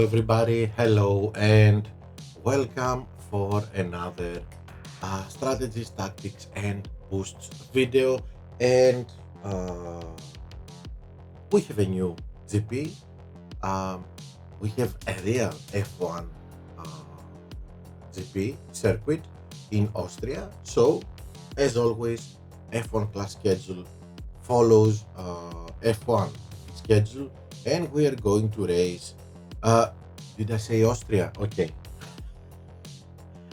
everybody. Hello and welcome for another strategies, tactics, and boosts video. And uh, we have a new GP. Um, we have a real F1 GP circuit in Austria. So, as always, F1 class schedule follows F1 schedule, and we are going to race. Uh, did I say Austria? Okay,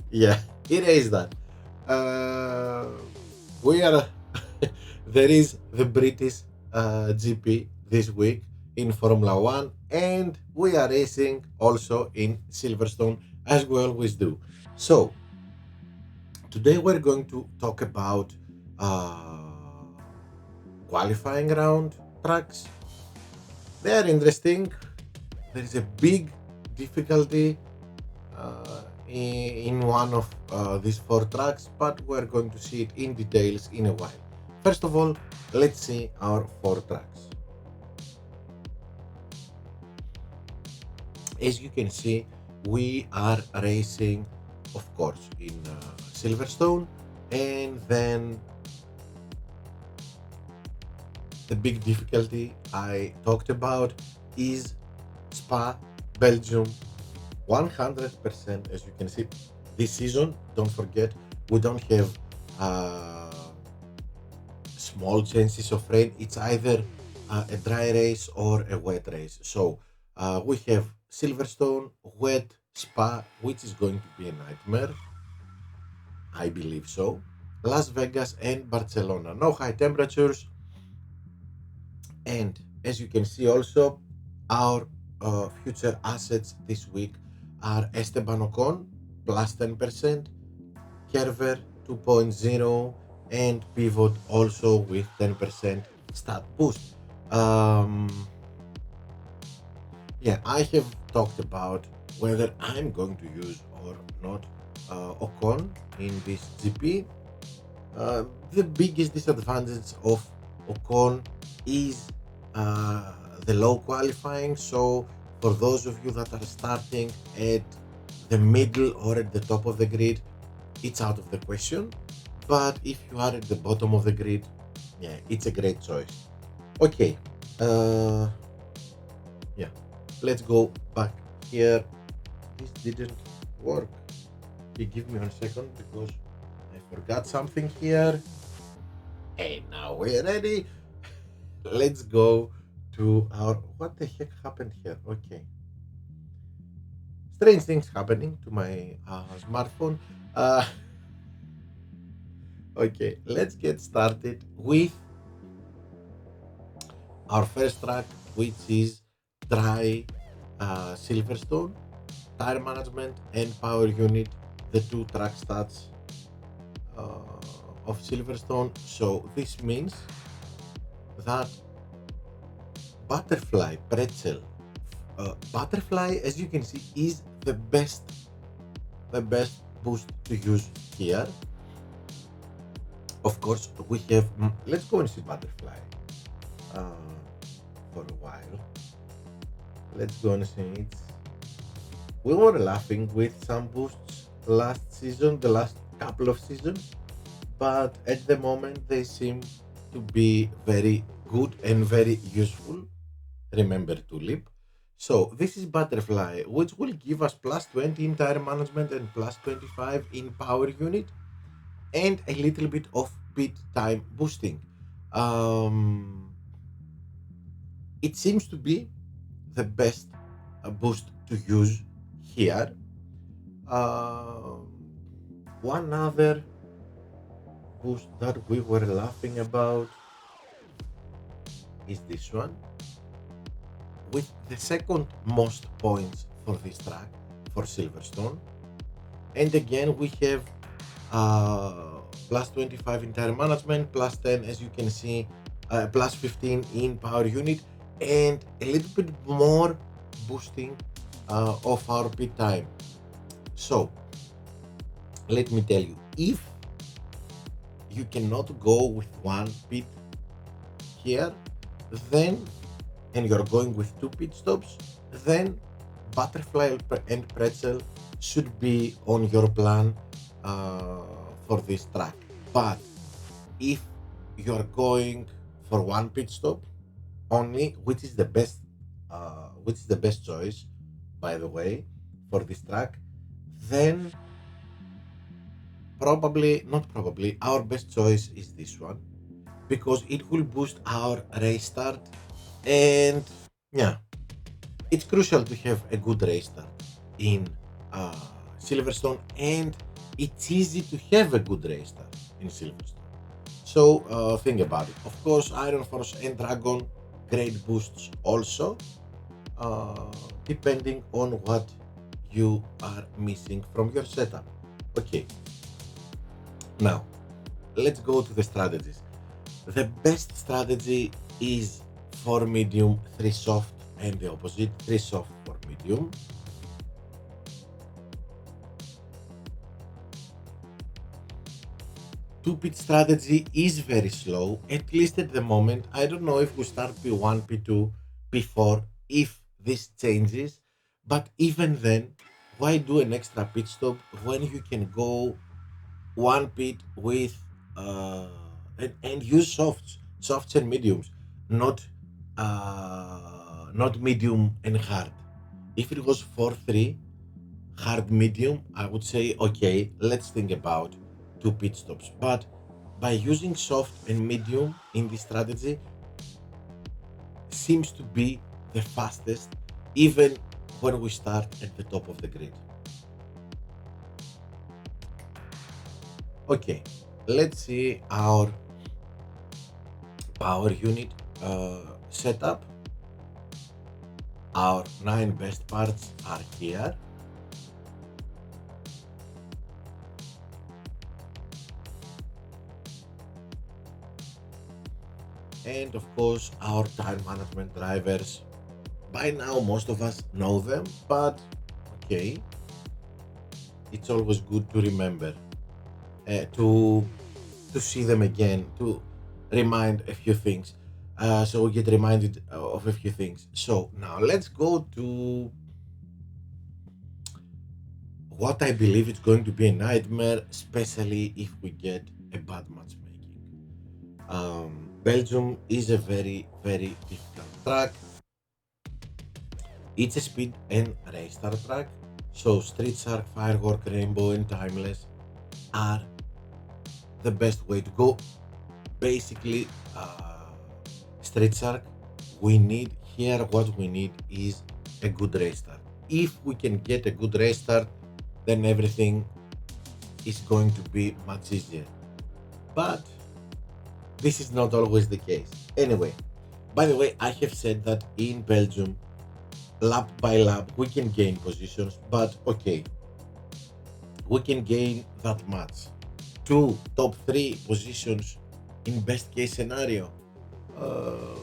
yeah, erase that. Uh, we are. There is the British GP this week in Formula One, and we are racing also in Silverstone as we always do. So today we're going to talk about qualifying round tracks. They are interesting. There is a big difficulty in one of these four tracks, but we're going to see it in details in a while. First of all, let's see our four tracks. As you can see, we are racing, of course, in Silverstone, and then the big difficulty I talked about is Spa, Belgium, 100%. As you can see, this season, don't forget, we don't have small chances of rain. It's either a dry race or a wet race. So we have Silverstone, wet, Spa, which is going to be a nightmare. I believe so. Las Vegas and Barcelona. No high temperatures. And as you can see also, our future assets this week are Esteban Ocon plus 10%, Kerver 2.0, and Pivot also with 10% stat boost. Yeah, I have talked about whether I'm going to use or not Ocon in this GP. The biggest disadvantage of Ocon is the low qualifying. So, for those of you that are starting at the middle or at the top of the grid, it's out of the question. But if you are at the bottom of the grid, yeah, it's a great choice. Okay, yeah, let's go back here. This didn't work. Give me 1 second because I forgot something here. Hey, now we're ready. Let's go to our. What the heck happened here? Okay. Strange things happening to my smartphone. Uh, okay, let's get started with our first track, which is Dry Silverstone, tire management and power unit, the two track stats of Silverstone. So this means that Butterfly Pretzel, Butterfly, as you can see, is the best boost to use here. Of course, we have. Let's go and see Butterfly uh, for a while. Let's go and see it. We were laughing with some boosts last season, the last couple of seasons, but at the moment they seem to be very good and very useful. Remember Tulip. So this is Butterfly, which will give us plus 20 in tire management and plus 25 in power unit, and a little bit of pit time boosting. Um, it seems to be the best boost to use here. Um, One other boost that we were laughing about is this one, with the second most points for this track for Silverstone. And again, we have plus 25 in tire management, plus 10, as you can see, plus 15 in power unit, and a little bit more boosting of our pit time. So, let me tell you, if you cannot go with one pit here, then, and you're going with two pit stops, then butterfly and pretzel should be on your plan for this track. But if you're going for one pit stop only, which is the best choice, by the way, for this track, then our best choice is this one because it will boost our race start, and yeah, it's crucial to have a good race start in uh, Silverstone, and it's easy to have a good race start in Silverstone. So think about it. Of course, Iron Force and Dragon great boosts also, uh, depending on what you are missing from your setup. Okay, now let's go to the strategies. The best strategy is 4 medium, 3 soft, and the opposite 3 soft, 4 medium. Two pit strategy is very slow, at least at the moment. I don't know if we start P1, P2, P4, if this changes, but even then, why do an extra pit stop when you can go one pit with and use softs and mediums, not medium and hard. If it was 4-3 hard medium, I would say okay, let's think about two pit stops. But by using soft and medium in this strategy seems to be the fastest, even when we start at the top of the grid. Okay, let's see our power unit setup. Our 9 best parts are here. And of course, our time management drivers. By now, most of us know them, but okay, it's always good to remember, to see them again, to remind a few things. So we get reminded of a few things. So now let's go to what I believe is going to be a nightmare, especially if we get a bad matchmaking. Belgium is a very, very difficult track. It's a speed and restart track, so Street Shark, Firework, Rainbow, and Timeless are the best way to go. Basically, Street Shark, we need here what we need is a good restart. If we can get a good restart, then everything is going to be much easier. But this is not always the case. Anyway, by the way, I have said that in Belgium, lap by lap, we can gain positions, but okay, we can gain that much. Two top three positions in best case scenario. Uh,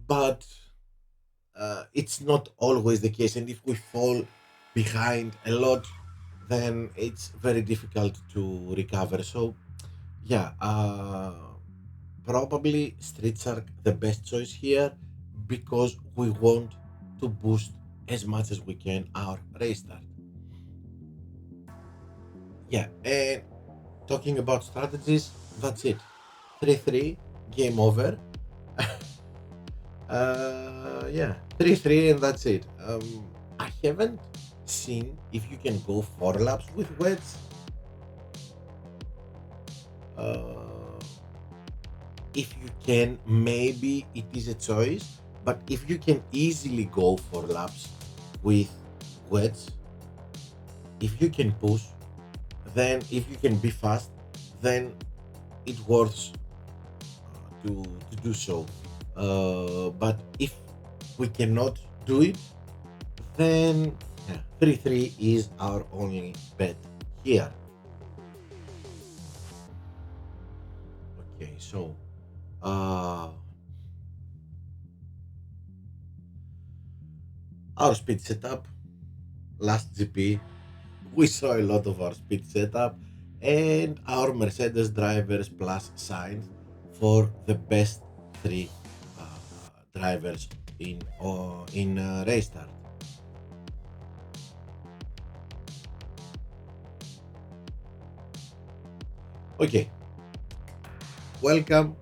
but it's not always the case, and if we fall behind a lot, then it's very difficult to recover. So, yeah, probably Street Shark the best choice here because we want to boost as much as we can our race start. Yeah, and talking about strategies, that's it. 3-3, game over. Yeah, 3-3, and that's it. I haven't seen if you can go 4 laps with wets. Uh, if you can, maybe it is a choice, but if you can easily go 4 laps with wets, if you can push, then if you can be fast, then it worth to do so. But if we cannot do it, then yeah, 3-3 is our only bet here. Okay, so uh, our speed setup, last GP, we saw a lot of our speed setup and our Mercedes drivers plus signs for the best three drivers in race start. Okay, welcome.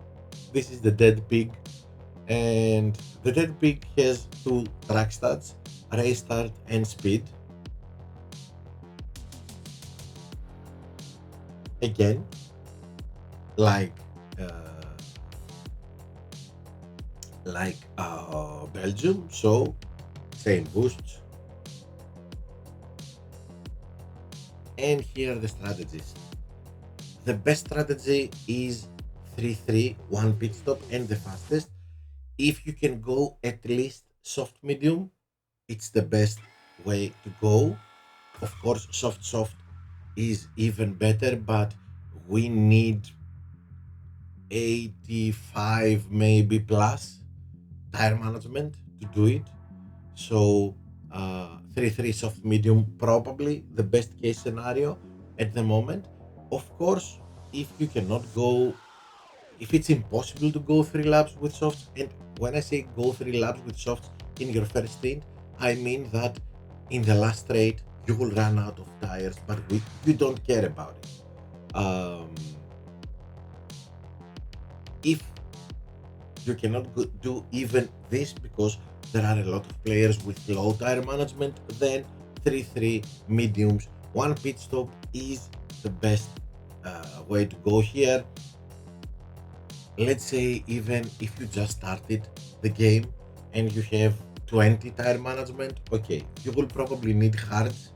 This is the Dead Pig, and the Dead Pig has two track stats: race start and speed. Again, like uh, Belgium, so same boosts. And here are the strategies. The best strategy is 3-3, one pit stop, and the fastest. If you can go at least soft medium, it's the best way to go. Of course, soft is even better, but we need 85 maybe plus tire management to do it. So 3-3 soft medium probably the best case scenario at the moment. Of course, if you cannot go, if it's impossible to go 3 laps with softs, and when I say go 3 laps with softs in your first stint, I mean that in the last straight you will run out of tires, but you don't care about it. If you cannot do even this because there are a lot of players with low tire management, then 3-3 mediums, one pit stop is the best way to go here. Let's say even if you just started the game and you have 20 tire management, okay, you will probably need hards.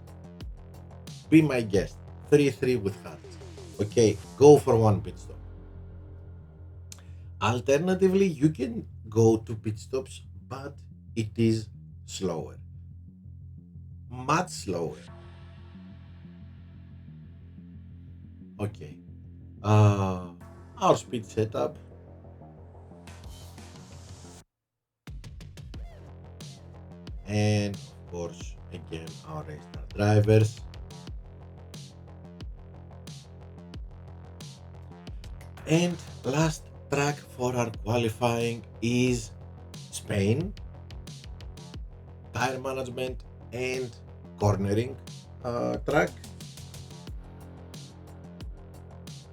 Be my guest, 3-3 with hards. Okay, go for one pit stop. Alternatively, you can go to pit stops, but it is slower, much slower. Okay, uh, our speed setup, and of course, again, our restart drivers. And last track for our qualifying is Spain, tire management and cornering track.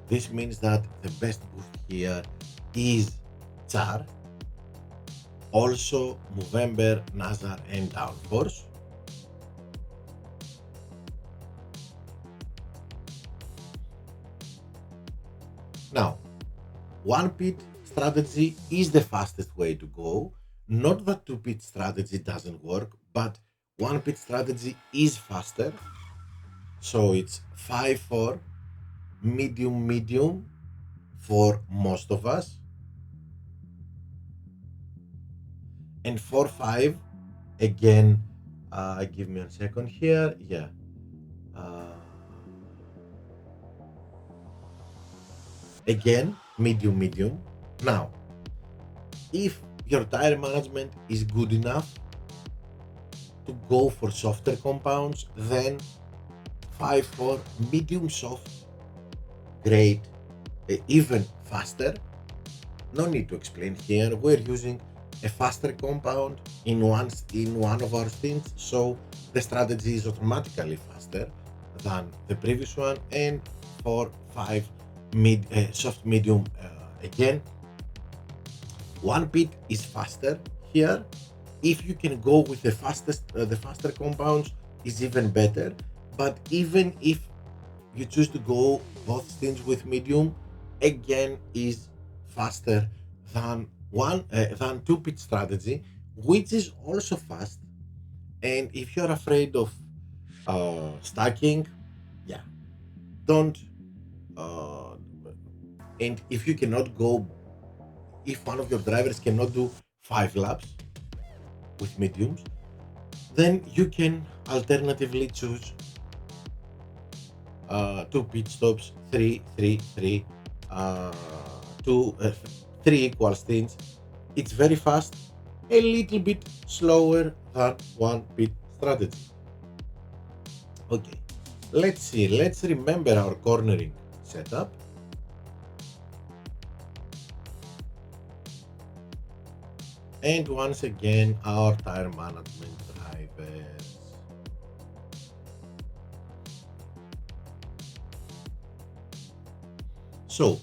This means that the best boost here is Char, also Movember, Nazar, and Downforce. Now, one pit strategy is the fastest way to go. Not that two pit strategy doesn't work, but one pit strategy is faster. So it's 5-4, medium for most of us, and 4-5 again. Give me a second here. Yeah. Uh, Again, medium. Now, if your tire management is good enough to go for softer compounds, then 5-4 medium soft, great, even faster. No need to explain here. We're using a faster compound in one of our stints, so the strategy is automatically faster than the previous one. And 4-5 soft medium again. One pit is faster here. If you can go with the faster compounds, is even better. But even if you choose to go both stints with medium, again is faster than two pit strategy, which is also fast. And if you're afraid of stacking, yeah, don't. Uh, and if you cannot go, if one of your drivers cannot do 5 laps with mediums, then you can alternatively choose two pit stops, three, uh, two, three equal stints. It's very fast, a little bit slower than one pit strategy. Okay, let's see. Let's remember our cornering setup. And once again, our tire management drivers. So,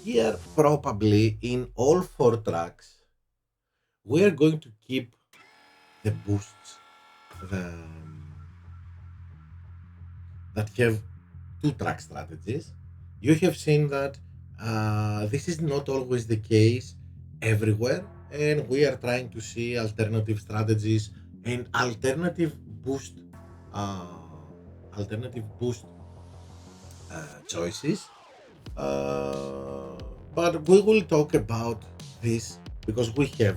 here probably in all 4 tracks, we are going to keep the boosts the, that have 2 track strategies. You have seen that this is not always the case everywhere, and we are trying to see alternative strategies and uh, alternative boost choices. Uh, but we will talk about this because we have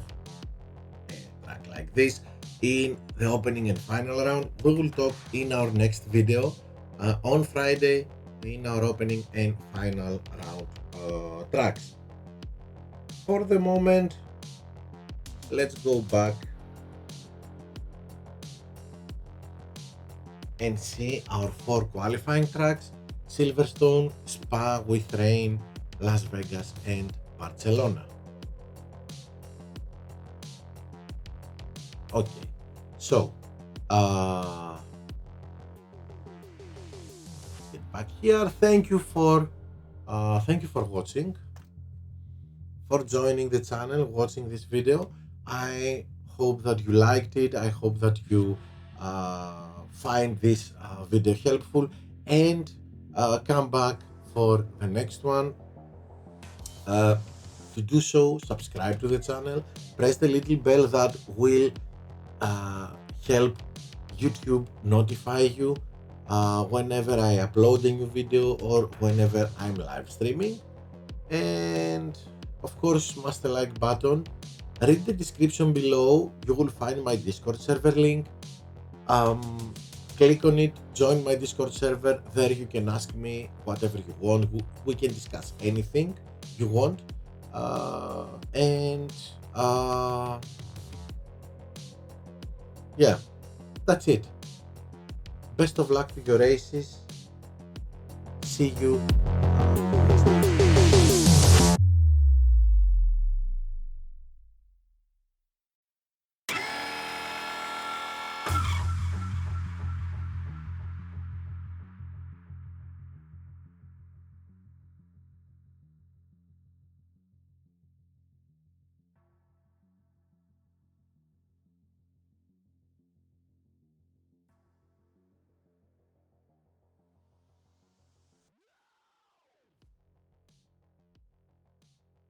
a track like this in the opening and final round. We will talk in our next video on Friday in our opening and final round tracks. For the moment, let's go back and see our 4 qualifying tracks: Silverstone, Spa with rain, Las Vegas, and Barcelona. Okay, so get back here. Thank you for watching, for joining the channel, watching this video. I hope that you liked it. I hope that you find this video helpful and come back for the next one. To do so, subscribe to the channel, press the little bell that will uh, help YouTube notify you whenever I upload a new video or whenever I'm live streaming. And of course, smash the like button. Read the description below. You will find my Discord server link. Click on it, join my Discord server. There you can ask me whatever you want. We can discuss anything you want. And yeah, that's it. Best of luck to your races. See you